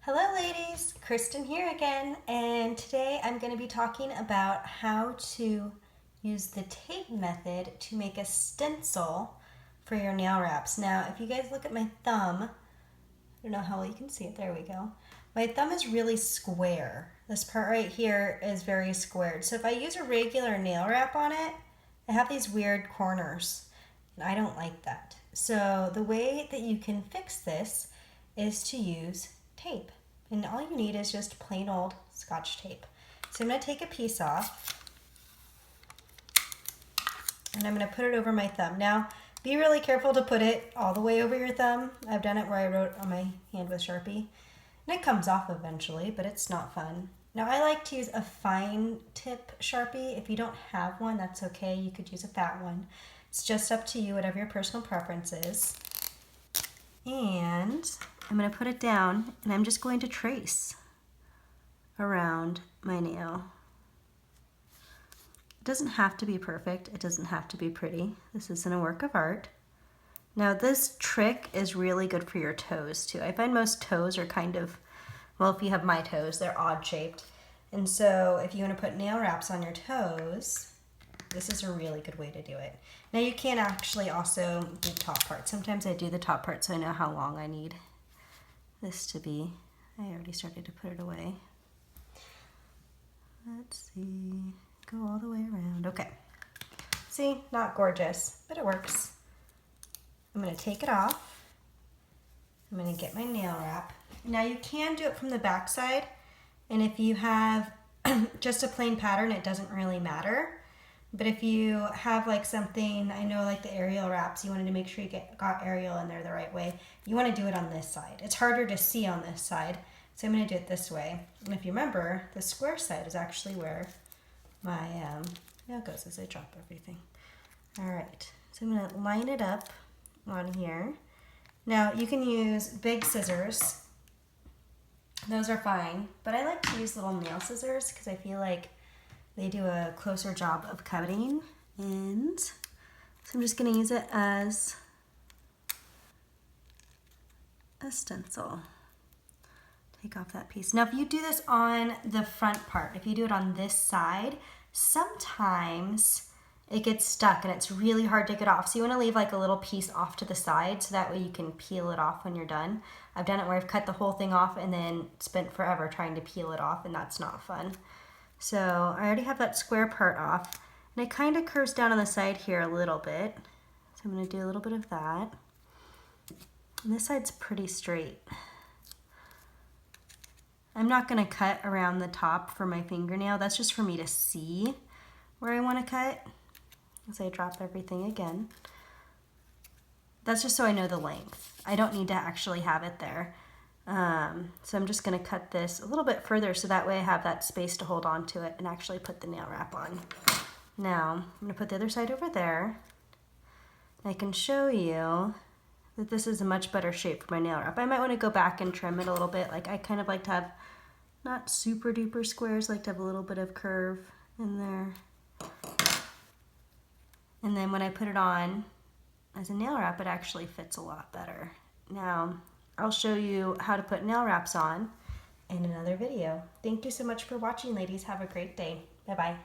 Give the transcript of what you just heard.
Hello ladies, Kristen here again, and today I'm going to be talking about how to use the tape method to make a stencil for your nail wraps. Now, if you guys look at my thumb, I don't know how well you can see it, there we go. My thumb is really square. This part right here is very squared. So if I use a regular nail wrap on it, I have these weird corners, and I don't like that. So the way that you can fix this is to use tape. And all you need is just plain old scotch tape. So I'm going to take a piece off and I'm going to put it over my thumb. Now, be really careful to put it all the way over your thumb. I've done it where I wrote on my hand with Sharpie. And it comes off eventually, but it's not fun. Now, I like to use a fine tip Sharpie. If you don't have one, that's okay. You could use a fat one. It's just up to you, whatever your personal preference is. And I'm going to put it down and I'm just going to trace around my nail. It doesn't have to be perfect. It doesn't have to be pretty. This isn't a work of art. Now this trick is really good for your toes too. I find most toes are kind of, well, if you have my toes, they're odd shaped. And so if you want to put nail wraps on your toes, this is a really good way to do it. Now you can actually also do the top part. Sometimes I do the top part so I know how long I need this to be. I already started to put it away. Let's see, go all the way around. Okay, see, not gorgeous, but it works. I'm gonna take it off. I'm gonna get my nail wrap. Now you can do it from the back side, and if you have just a plain pattern, it doesn't really matter. But if you have like something, I know like the aerial wraps, you wanted to make sure you got aerial in there the right way. You want to do it on this side. It's harder to see on this side, so I'm going to do it this way. And if you remember, the square side is actually where my nail goes as I drop everything. All right, so I'm going to line it up on here. Now you can use big scissors. Those are fine, but I like to use little nail scissors because I feel like they do a closer job of cutting, and so I'm just going to use it as a stencil. Take off that piece. Now if you do this on the front part, if you do it on this side, sometimes it gets stuck and it's really hard to get off. So you want to leave like a little piece off to the side so that way you can peel it off when you're done. I've done it where I've cut the whole thing off and then spent forever trying to peel it off, and that's not fun. So I already have that square part off, and it kind of curves down on the side here a little bit. So I'm going to do a little bit of that. And this side's pretty straight. I'm not going to cut around the top for my fingernail. That's just for me to see where I want to cut as I drop everything again. That's just so I know the length. I don't need to actually have it there. So I'm just going to cut this a little bit further so that way I have that space to hold on to it and actually put the nail wrap on. Now I'm going to put the other side over there. I can show you that this is a much better shape for my nail wrap. I might want to go back and trim it a little bit. Like I kind of like to have not super duper squares, like to have a little bit of curve in there. And then when I put it on as a nail wrap, it actually fits a lot better. Now I'll show you how to put nail wraps on in another video. Thank you so much for watching, ladies. Have a great day. Bye-bye.